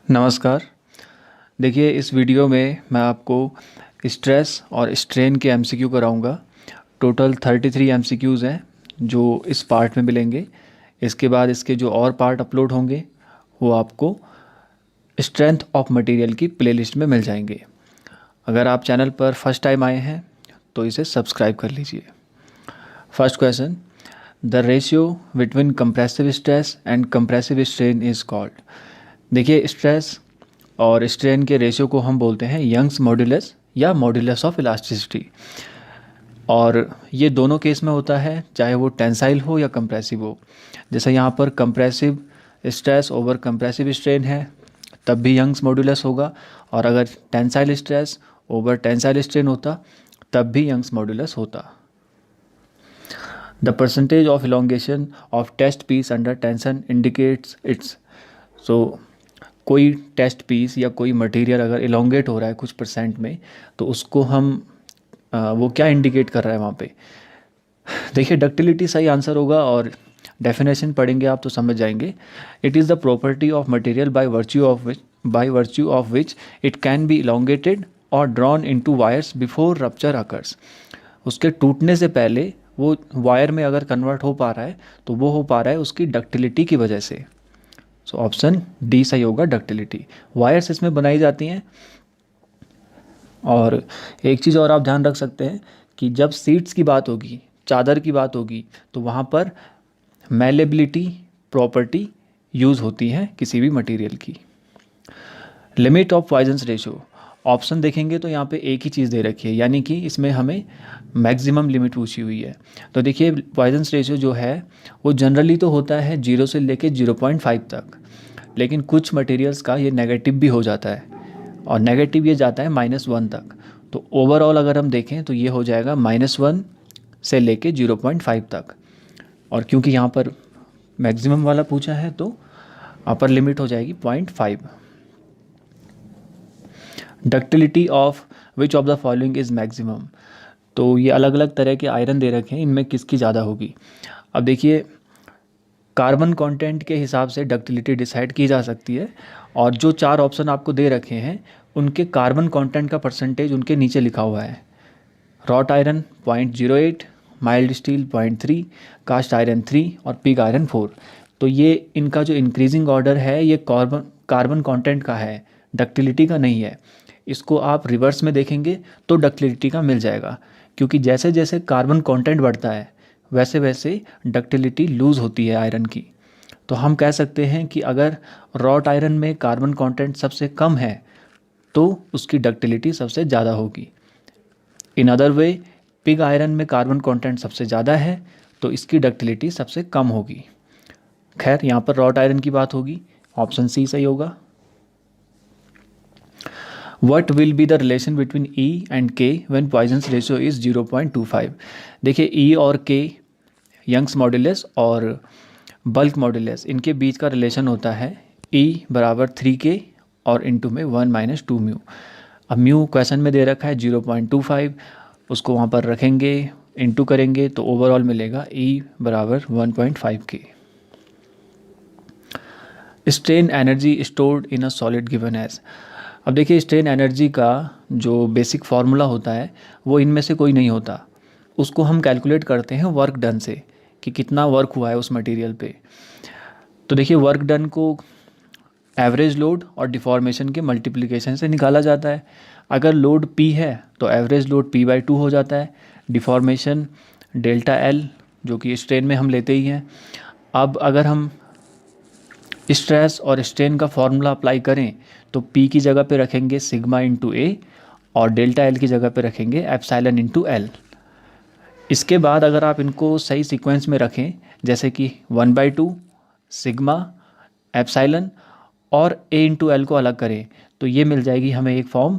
नमस्कार। देखिए, इस वीडियो में मैं आपको स्ट्रेस और स्ट्रेन के एमसीक्यू कराऊंगा। टोटल 33 एमसीक्यूज़ हैं जो इस पार्ट में मिलेंगे। इसके बाद इसके जो और पार्ट अपलोड होंगे वो आपको स्ट्रेंथ ऑफ मटेरियल की प्लेलिस्ट में मिल जाएंगे। अगर आप चैनल पर फर्स्ट टाइम आए हैं तो इसे सब्सक्राइब कर लीजिए। First question, the ratio between compressive stress and compressive strain is called. देखिए, स्ट्रेस और स्ट्रेन के रेशियो को हम बोलते हैं यंग्स मॉड्यूलस या मॉड्यूलस ऑफ इलास्टिसिटी। और ये दोनों केस में होता है, चाहे वो टेंसाइल हो या कंप्रेसिव हो। जैसे यहाँ पर compressive stress over compressive strain है तब भी यंग्स मॉड्यूलस होगा, और अगर tensile stress over tensile strain होता तब भी यंग्स मॉड्यूलस होता। The percentage of elongation of test piece under tension indicates its. So कोई टेस्ट पीस या कोई मटेरियल अगर इलोंगेट हो रहा है कुछ परसेंट में, तो उसको हम वो क्या इंडिकेट कर रहा है वहाँ पे। देखिए, डक्टिलिटी सही आंसर होगा, और डेफिनेशन पढ़ेंगे आप तो समझ जाएंगे। It is the property of material by virtue of which it can be elongated और drawn into wires before rupture occurs. उसके टूटने से पहले वो वायर में अगर कन्वर्ट हो पा रहा है तो वो हो पा रहा है उसकी डक्टिलिटी की वजह से। सो ऑप्शन डी सही होगा, डक्टिलिटी। वायर्स इसमें बनाई जाती हैं। और एक चीज़ और आप ध्यान रख सकते हैं कि जब सीट्स की बात होगी, चादर की बात होगी, तो वहाँ पर मेलेबिलिटी प्रॉपर्टी यूज़ होती है किसी भी मटेरियल की। Limit of Poisson's ratio, option देखेंगे तो यहाँ पे एक ही चीज़ दे रखी है, यानी कि इसमें हमें मैक्सिमम लिमिट पूछी हुई है। तो देखिए, पॉइजंस रेशियो जो है वो जनरली तो होता है 0 से लेके 0.5 तक, लेकिन कुछ मटेरियल्स का ये नेगेटिव भी हो जाता है, और नेगेटिव ये जाता है -1 तक। तो ओवरऑल अगर हम देखें तो ये हो जाएगा -1 से लेके 0.5 तक। और क्योंकि यहाँ पर मैक्सिमम वाला पूछा है तो अपर लिमिट हो जाएगी 0.5। Ductility of which of the following is maximum. तो ये अलग अलग तरह के आयरन दे रखे हैं, इनमें किसकी ज़्यादा होगी। अब देखिए, कार्बन कंटेंट के हिसाब से डक्टिलिटी डिसाइड की जा सकती है, और जो 4 ऑप्शन आपको दे रखे हैं उनके कार्बन कंटेंट का परसेंटेज उनके नीचे लिखा हुआ है। Wrought iron 0.08, mild steel 0.3, cast iron 3 और पिग आयरन 4। तो ये इनका जो इंक्रीजिंग ऑर्डर है ये कार्बन कंटेंट का है, डक्टिलिटी का नहीं है। इसको आप रिवर्स में देखेंगे तो डक्टिलिटी का मिल जाएगा, क्योंकि जैसे जैसे कार्बन कंटेंट बढ़ता है वैसे वैसे डक्टिलिटी लूज़ होती है आयरन की। तो हम कह सकते हैं कि अगर रॉट आयरन में कार्बन कंटेंट सबसे कम है तो उसकी डक्टिलिटी सबसे ज़्यादा होगी। In other way, pig iron में कार्बन कंटेंट सबसे ज़्यादा है तो इसकी डक्टिलिटी सबसे कम होगी। खैर, यहाँ पर रॉट आयरन की बात होगी, ऑप्शन सी सही होगा। What will be the relation between E and K when Poisson's ratio is 0.25? देखिए, E और K यंग्स मॉड्यूलस और बल्क मॉड्यूलस, इनके बीच का रिलेशन होता है E बराबर 3K और इनटू में 1 - 2 म्यू। अब म्यू क्वेश्चन में दे रखा है 0.25, उसको वहाँ पर रखेंगे, इनटू करेंगे तो ओवरऑल मिलेगा E बराबर 1.5K। Strain energy stored in a solid given as. अब देखिए, स्ट्रेन एनर्जी का जो बेसिक फार्मूला होता है वो इनमें से कोई नहीं होता। उसको हम कैलकुलेट करते हैं वर्क डन से, कि कितना वर्क हुआ है उस मटेरियल पे। तो देखिए, वर्क डन को एवरेज लोड और डिफॉर्मेशन के मल्टीप्लिकेशन से निकाला जाता है। अगर लोड P है तो एवरेज लोड P/2 हो जाता है, डिफॉर्मेशन डेल्टा L जो कि स्ट्रेन में हम लेते ही हैं। अब अगर हम स्ट्रेस और स्ट्रेन का फॉर्मूला अप्लाई करें तो P की जगह पे रखेंगे सिग्मा इंटू A, और डेल्टा L की जगह पे रखेंगे एप्सिलॉन इंटू L। इसके बाद अगर आप इनको सही सीक्वेंस में रखें, जैसे कि 1/2 सिग्मा एप्सिलॉन और A इंटू L को अलग करें, तो ये मिल जाएगी हमें एक फॉर्म,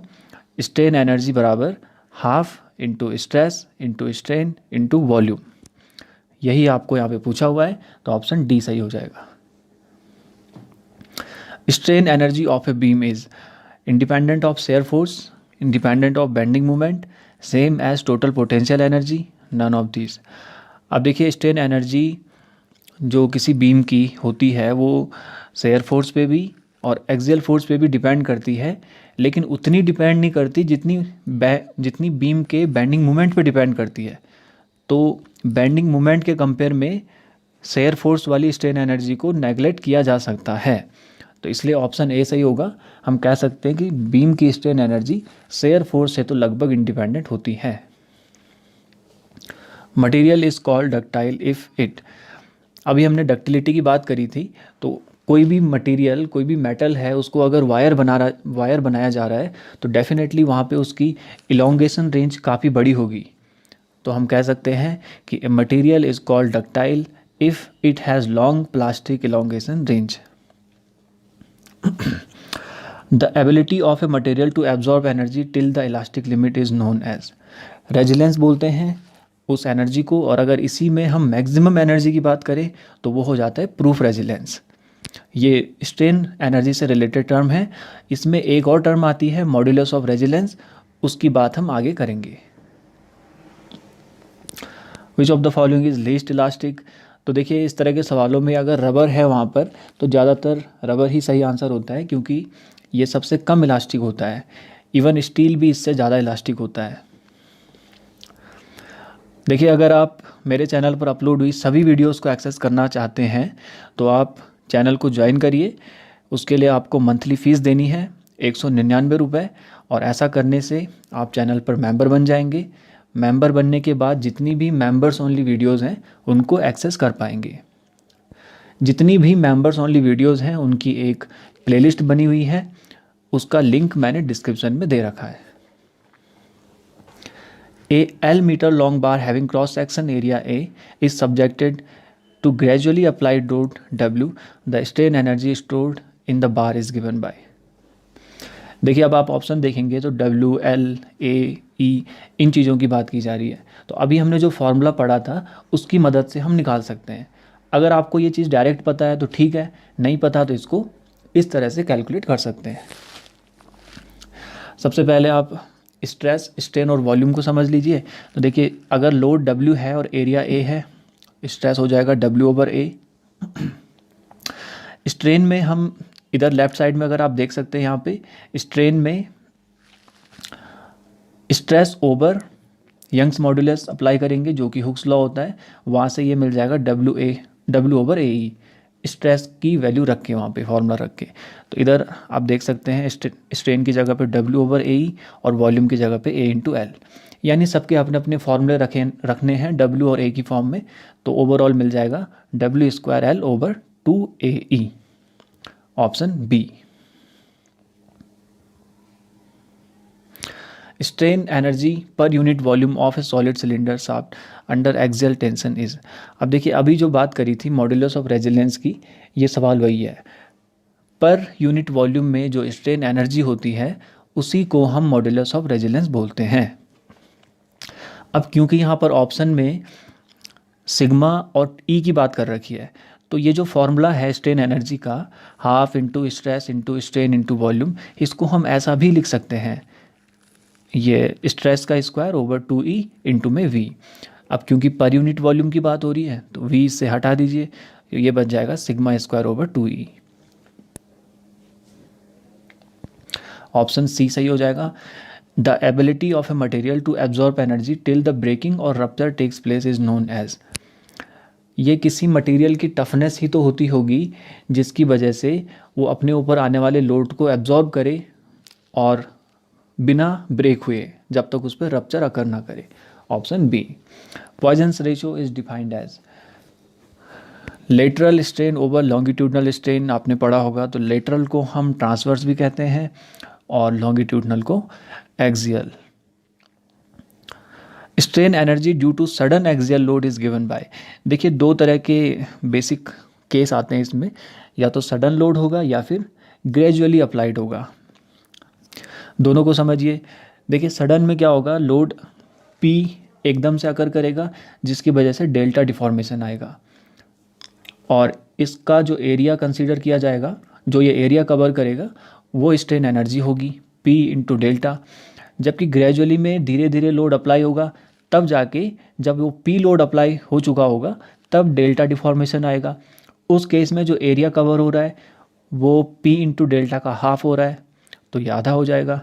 स्ट्रेन एनर्जी बराबर half into stress into strain into volume. यही आपको यहाँ पे पूछा हुआ है, तो ऑप्शन डी सही हो जाएगा। Strain energy of a beam is independent of shear force, independent of bending moment, same as total potential energy, none of these। अब देखिए, स्ट्रेन एनर्जी जो किसी बीम की होती है वो शेयर फोर्स पे भी और एक्सियल फोर्स पे भी डिपेंड करती है, लेकिन उतनी डिपेंड नहीं करती जितनी बीम के बेंडिंग मोमेंट पे डिपेंड करती है। तो बेंडिंग मोमेंट के कंपेयर में शेयर फोर्स वाली स्ट्रेन एनर्जी को नेगलेक्ट किया जा सकता है। तो इसलिए ऑप्शन ए सही होगा। हम कह सकते हैं कि बीम की स्ट्रेन एनर्जी शेयर फोर्स से तो लगभग इंडिपेंडेंट होती है। Material is called ductile if it, अभी हमने डक्टिलिटी की बात करी थी, तो कोई भी मटेरियल, कोई भी मेटल है, उसको अगर वायर बनाया जा रहा है तो डेफिनेटली वहाँ पे उसकी इलोंगेशन रेंज काफ़ी बड़ी होगी। तो हम कह सकते हैं कि a material is called ductile if it has long plastic elongation range. The ability of a material to absorb energy till the elastic limit is known as, resilience बोलते हैं उस एनर्जी को, और अगर इसी में हम मैक्सिमम एनर्जी की बात करें तो वो हो जाता है प्रूफ रेजिलेंस। ये स्ट्रेन एनर्जी से रिलेटेड टर्म है। इसमें एक और टर्म आती है मॉड्यूलस ऑफ रेजिलेंस, उसकी बात हम आगे करेंगे। विच of the following is least elastic, तो देखिए इस तरह के सवालों में अगर रबर है वहाँ पर तो ज़्यादातर रबर ही सही आंसर होता है, क्योंकि ये सबसे कम इलास्टिक होता है। इवन स्टील भी इससे ज़्यादा इलास्टिक होता है। देखिए अगर आप मेरे चैनल पर अपलोड हुई सभी वीडियोस को एक्सेस करना चाहते हैं तो आप चैनल को ज्वाइन करिए। उसके लिए आपको मंथली फ़ीस देनी है 199 रुपये, और ऐसा करने से आप चैनल पर मेंबर बन जाएंगे। मेंबर बनने के बाद जितनी भी मेंबर्स ओनली वीडियोस हैं उनको एक्सेस कर पाएंगे। जितनी भी मेंबर्स ओनली वीडियोस हैं उनकी एक प्लेलिस्ट बनी हुई है, उसका लिंक मैंने डिस्क्रिप्शन में दे रखा है। A L meter long bar having cross section area A is subjected to gradually applied load W. The strain energy stored in the bar is given by. देखिए अब आप ऑप्शन देखेंगे तो W, L, A, E इन चीज़ों की बात की जा रही है। तो अभी हमने जो फॉर्मूला पढ़ा था उसकी मदद से हम निकाल सकते हैं। अगर आपको ये चीज़ डायरेक्ट पता है तो ठीक है, नहीं पता तो इसको इस तरह से कैलकुलेट कर सकते हैं। सबसे पहले आप स्ट्रेस, स्ट्रेन और वॉल्यूम को समझ लीजिए। तो देखिए अगर लोड W है और एरिया A है, स्ट्रेस हो जाएगा W/A। स्ट्रेन में हम इधर लेफ्ट साइड में अगर आप देख सकते हैं यहाँ पे स्ट्रेन में stress over Young's modulus apply करेंगे जो कि हुक्स लॉ होता है, वहाँ से ये मिल जाएगा W/AE। स्ट्रेस की वैल्यू रख के वहाँ पे फॉर्मूला रख के, तो इधर आप देख सकते हैं स्ट्रेन की जगह पे W/AE और वॉल्यूम की जगह पे A/L, यानी सबके अपने अपने फॉर्मूले रखने हैं W और A की फॉर्म में। तो ओवरऑल मिल जाएगा W²L/2AE, option B. Strain energy per unit volume of a solid cylinder shaft under axial tension is, अब देखिए अभी जो बात करी थी मॉड्यूलस ऑफ रेजिलेंस की, ये सवाल वही है। पर यूनिट वॉल्यूम में जो स्ट्रेन एनर्जी होती है उसी को हम मॉड्यूलस ऑफ रेजिलेंस बोलते हैं। अब क्योंकि यहाँ पर ऑप्शन में सिग्मा और ई की बात कर रखी है, तो ये जो फॉर्मूला है स्ट्रेन एनर्जी का, half into stress into strain into volume, इसको हम ऐसा भी लिख सकते हैं, ये स्ट्रेस का स्क्वायर ओवर 2E इंटू में V। अब क्योंकि पर यूनिट वॉल्यूम की बात हो रही है तो V से हटा दीजिए, ये बच जाएगा sigma square over 2E। Option C सही हो जाएगा। The ability of a material to absorb energy till the breaking और rupture takes place is known as, ये किसी मटेरियल की टफनेस ही तो होती होगी जिसकी वजह से वो अपने ऊपर आने वाले लोड को एब्जॉर्ब करे और बिना ब्रेक हुए जब तक उस पर रप्चर अकर ना करे, option B. Poisson's ratio is defined as lateral strain over longitudinal strain, आपने पढ़ा होगा। तो लेटरल को हम ट्रांसवर्स भी कहते हैं और लॉन्गिट्यूडनल को axial. Strain energy due to sudden axial load is given by, देखिए दो तरह के बेसिक केस आते हैं इसमें, या तो सडन लोड होगा या फिर ग्रेजुअली अप्लाइड होगा। दोनों को समझिए। देखिए सडन में क्या होगा, लोड P एकदम से अकर करेगा जिसकी वजह से डेल्टा डिफॉर्मेशन आएगा, और इसका जो एरिया कंसीडर किया जाएगा, जो ये एरिया कवर करेगा, वो स्ट्रेन एनर्जी होगी P इंटू डेल्टा। जबकि ग्रेजुअली में धीरे धीरे लोड अप्लाई होगा, तब जाके जब वो P लोड अप्लाई हो चुका होगा तब डेल्टा डिफॉर्मेशन आएगा। उस केस में जो एरिया कवर हो रहा है वो P इंटू डेल्टा का हाफ हो रहा है, तो ये आधा हो जाएगा।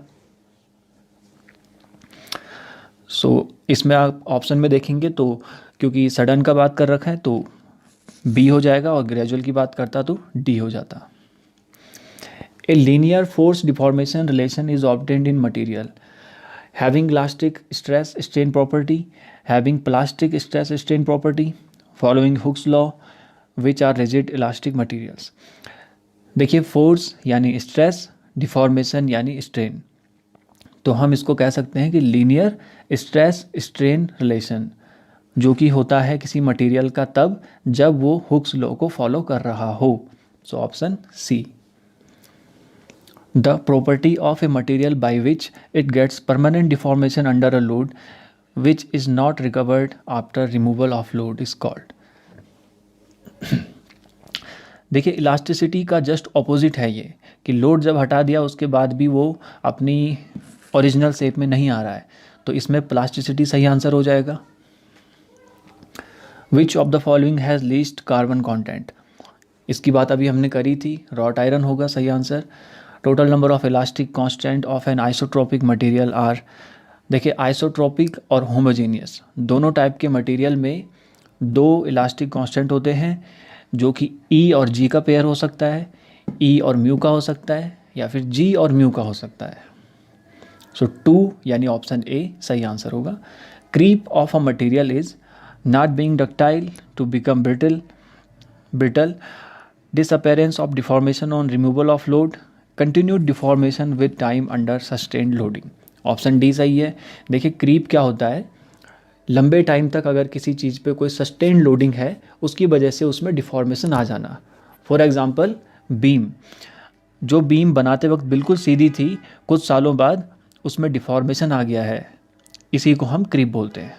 सो इसमें आप ऑप्शन में देखेंगे तो क्योंकि सडन का बात कर रखा है तो B हो जाएगा, और ग्रेजुअल की बात करता तो D हो जाता। A linear force deformation relation is obtained in material having elastic stress strain property, having plastic stress strain property, following Hooke's law, which are rigid elastic materials। देखिए फोर्स यानी स्ट्रेस, डिफॉर्मेशन यानी strain, तो हम इसको कह सकते हैं कि लीनियर स्ट्रेस स्ट्रेन रिलेशन जो कि होता है किसी मटेरियल का तब जब वो हुक्स लॉ को फॉलो कर रहा हो। So option C. The property of a material by which it gets permanent deformation under a load which is not recovered after removal of load is called। देखिए elasticity का just opposite है ये, कि load जब हटा दिया उसके बाद भी वो अपनी ओरिजिनल शेप में नहीं आ रहा है, तो इसमें प्लास्टिसिटी सही आंसर हो जाएगा। विच of the following has least carbon content, इसकी बात अभी हमने करी थी, रॉट आयरन होगा सही answer. Total number of elastic constant of an isotropic material are, देखिए आइसोट्रोपिक और होमोजेनियस दोनों टाइप के मटेरियल में दो इलास्टिक कांस्टेंट होते हैं, जो कि ई और जी का पेयर हो सकता है, ई और म्यू का हो सकता है, या फिर जी और म्यू का हो सकता है। सो 2 यानी ऑप्शन ए सही आंसर होगा। Creep of a material is not being ductile to become brittle, disappearance of deformation on removal of load, continued deformation with time under sustained loading। Option D सही है। देखिए क्रीप क्या होता है, लंबे time तक अगर किसी चीज़ पे कोई सस्टेन्ड लोडिंग है उसकी वजह से उसमें डिफॉर्मेशन आ जाना। फॉर एग्जांपल बीम, जो बीम बनाते वक्त बिल्कुल सीधी थी, कुछ सालों बाद उसमें डिफॉर्मेशन आ गया है, इसी को हम क्रीप बोलते हैं।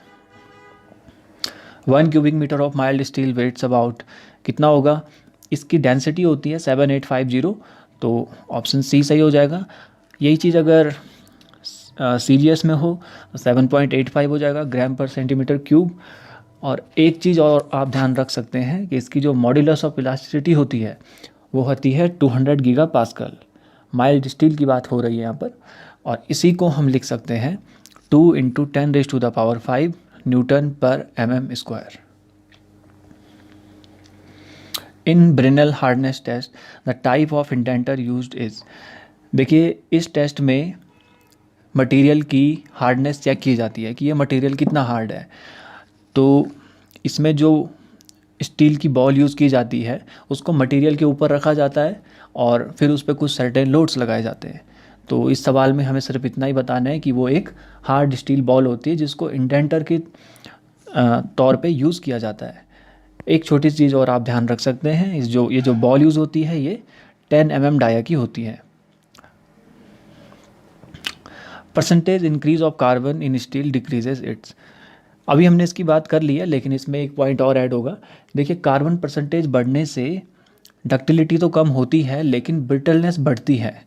1 cubic metre of mild steel weighs about, कितना होगा, इसकी डेंसिटी होती है 7850, तो ऑप्शन सी सही हो जाएगा। यही चीज़ अगर सीजीएस में हो तो 7.85 हो जाएगा ग्राम पर सेंटीमीटर क्यूब। और एक चीज़ और आप ध्यान रख सकते हैं कि इसकी जो मॉड्यूलस ऑफ इलास्टिसिटी होती है वो होती है 200 गीगा पास्कल। माइल्ड स्टील की बात हो रही है यहाँ पर, और इसी को हम लिख सकते हैं 2 × 10⁵ newton per mm²। In Brinell hardness test the type of indenter used is, देखिए इस टेस्ट में मटेरियल की हार्डनेस चेक की जाती है कि ये मटेरियल कितना हार्ड है। तो इसमें जो स्टील की बॉल यूज़ की जाती है उसको मटेरियल के ऊपर रखा जाता है और फिर उस पर कुछ सर्टेन लोड्स लगाए जाते हैं। तो इस सवाल में हमें सिर्फ इतना ही बताना है कि वो एक हार्ड स्टील बॉल होती है जिसको इंडेंटर के तौर पे यूज़ किया जाता है। एक छोटी सी चीज़ और आप ध्यान रख सकते हैं, ये जो बॉल यूज़ होती है ये 10 mm डाया की होती है। Percentage increase of carbon in steel decreases it's, अभी हमने इसकी बात कर ली है लेकिन इसमें एक पॉइंट और ऐड होगा। देखिए कार्बन परसेंटेज बढ़ने से डक्टिलिटी तो कम होती है लेकिन ब्रिटलनेस बढ़ती है,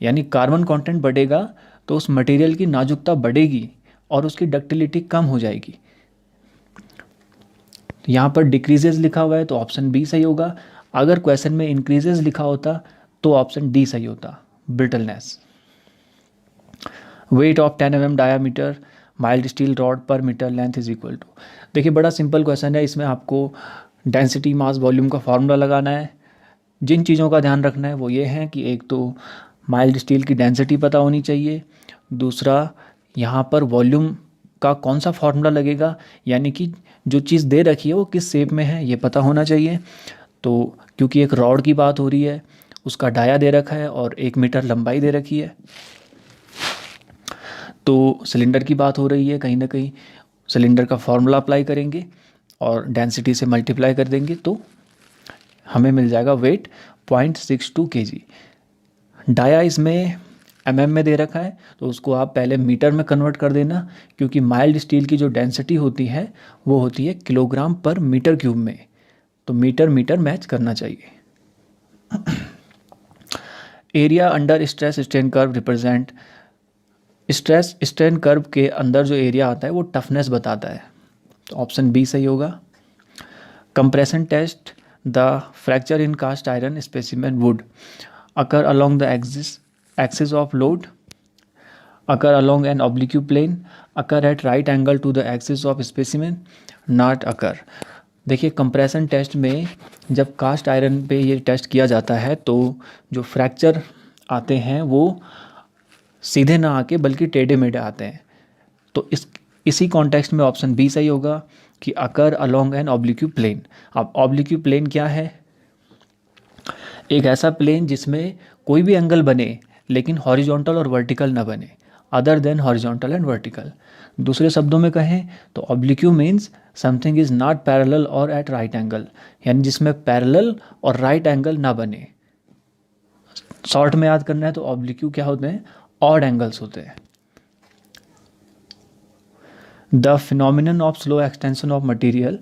यानी कार्बन कंटेंट बढ़ेगा तो उस मटेरियल की नाजुकता बढ़ेगी और उसकी डक्टिलिटी कम हो जाएगी। यहाँ पर डिक्रीजेज लिखा हुआ है तो ऑप्शन बी सही होगा। अगर क्वेश्चन में इंक्रीजेज लिखा होता तो ऑप्शन डी सही होता, brittleness. Weight of 10 mm diameter mild steel rod पर metre length is equal to, देखिए बड़ा सिंपल क्वेश्चन है, इसमें आपको डेंसिटी मास वॉल्यूम का फार्मूला लगाना है। जिन चीज़ों का ध्यान रखना है वो ये है कि एक तो माइल्ड स्टील की डेंसिटी पता होनी चाहिए, दूसरा यहाँ पर वॉल्यूम का कौन सा फार्मूला लगेगा, यानी कि जो चीज़ दे रखी है वो किस शेप में है ये पता होना चाहिए। तो क्योंकि एक रॉड की बात हो रही है, उसका डाया दे रखा है और 1 मीटर लंबाई दे रखी है, तो सिलेंडर की बात हो रही है, कहीं ना कहीं सिलेंडर का फार्मूला अप्लाई करेंगे और डेंसिटी से मल्टीप्लाई कर देंगे तो हमें मिल जाएगा वेट 0.62 kg। डाया इसमें mm में दे रखा है तो उसको आप पहले मीटर में कन्वर्ट कर देना, क्योंकि माइल्ड स्टील की जो डेंसिटी होती है वो होती है किलोग्राम पर मीटर क्यूब में, तो मीटर मैच करना चाहिए। Area under stress strain curve represent, stress strain curve के अंदर जो एरिया आता है वो टफनेस बताता है, तो ऑप्शन बी सही होगा। Compression test the fracture in cast iron specimen would occur along the axis of load, occur along an oblique plane, occur at right angle to the axis of specimen, not occur. देखिए compression test में जब cast iron पे ये test किया जाता है तो जो फ्रैक्चर आते हैं वो सीधे ना आके बल्कि टेढ़े मेढ़े आते हैं। तो इसी कॉन्टेक्स्ट में ऑप्शन बी सही होगा कि अकर अलोंग एन ऑब्लिक्यू प्लेन। अब ऑब्लिक्यू प्लेन क्या है? एक ऐसा प्लेन जिसमें कोई भी एंगल बने लेकिन हॉरिजॉन्टल और वर्टिकल ना बने, other than horizontal and vertical. दूसरे शब्दों में कहें तो oblique means something is not parallel और एट राइट एंगल, यानी जिसमें पैरेलल और राइट एंगल ना बने। शॉर्ट में याद करना है तो ऑब्लिक्यू क्या होते हैं? ऑड एंगल्स होते हैं। The phenomenon of slow extension of material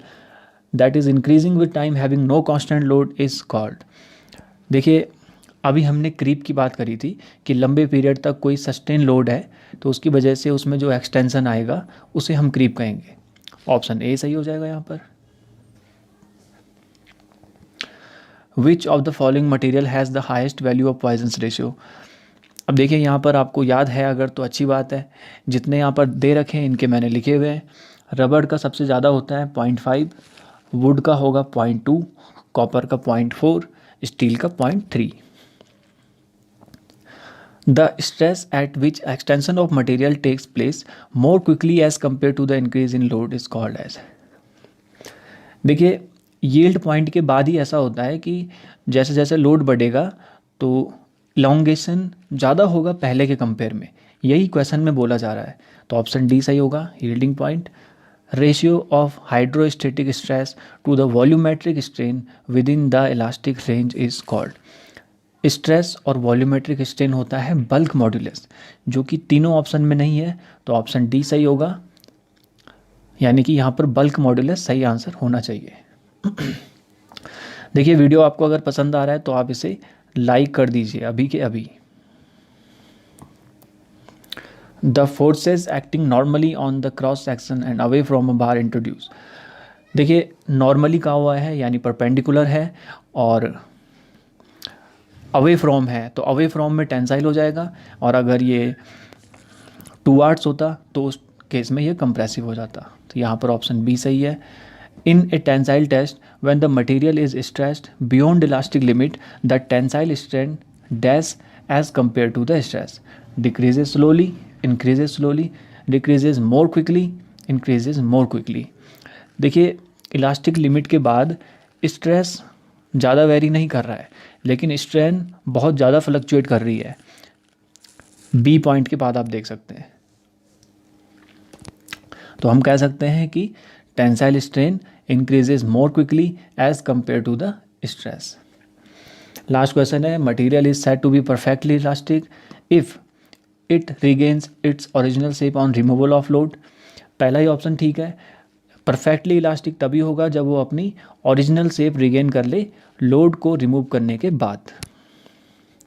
that is increasing with time having no constant load is called. देखिए अभी हमने क्रीप की बात करी थी कि लंबे पीरियड तक कोई सस्टेन लोड है तो उसकी वजह से उसमें जो एक्सटेंशन आएगा उसे हम क्रीप कहेंगे। ऑप्शन ए सही हो जाएगा यहाँ पर। Which of the following material has the highest value of Poisson's ratio. अब देखिए यहाँ पर आपको याद है अगर तो अच्छी बात है, जितने यहाँ पर दे रखे हैं इनके मैंने लिखे हुए हैं। रबड़ का सबसे ज़्यादा होता है 0.5, वुड का होगा 0.2, कॉपर का 0.4, स्टील का 0.3। The stress at which extension of material takes place more quickly as compare to the increase in load is called as. देखिए यील्ड पॉइंट के बाद ही ऐसा होता है कि जैसे जैसे लोड बढ़ेगा तो इलॉन्गेशन ज़्यादा होगा पहले के कंपेयर में, यही क्वेश्चन में बोला जा रहा है। तो ऑप्शन डी सही होगा, yielding point. Ratio of hydrostatic stress to the volumetric strain within the elastic range is called. Stress और वॉल्यूमेट्रिक स्ट्रेन होता है बल्क मॉड्यूलस, जो कि तीनों ऑप्शन में नहीं है, तो ऑप्शन डी सही होगा, यानी कि यहाँ पर बल्क मॉड्यूलस सही आंसर होना चाहिए। देखिए वीडियो आपको अगर पसंद आ रहा है तो आप इसे लाइक कर दीजिए अभी के अभी। The forces acting normally on the cross section and away from a bar introduce. देखिए नॉर्मली कहा हुआ है यानी परपेंडिकुलर है, और अवे फ्रॉम है तो अवे फ्रॉम में टेंसाइल हो जाएगा, और अगर ये टूवार्ड्स होता तो उस केस में ये कंप्रेसिव हो जाता। तो यहाँ पर ऑप्शन बी सही है। In a tensile test, when the material is stressed beyond elastic limit, the tensile strength dash as compared to the stress decreases slowly, increases slowly, decreases more quickly, increases more quickly। देखिए elastic limit के बाद stress ज़्यादा very नहीं कर रहा है, लेकिन strain बहुत ज़्यादा फ्लक्चुएट कर रही है। बी पॉइंट के बाद आप देख सकते हैं। तो हम कह सकते हैं कि tensile strain increases more quickly as compared to the stress। Last question है, material is said to be perfectly elastic if it regains its original shape on removal of load। पहला ही ऑप्शन ठीक है, परफेक्टली इलास्टिक तभी होगा जब वो अपनी original shape regain कर ले लोड को रिमूव करने के बाद।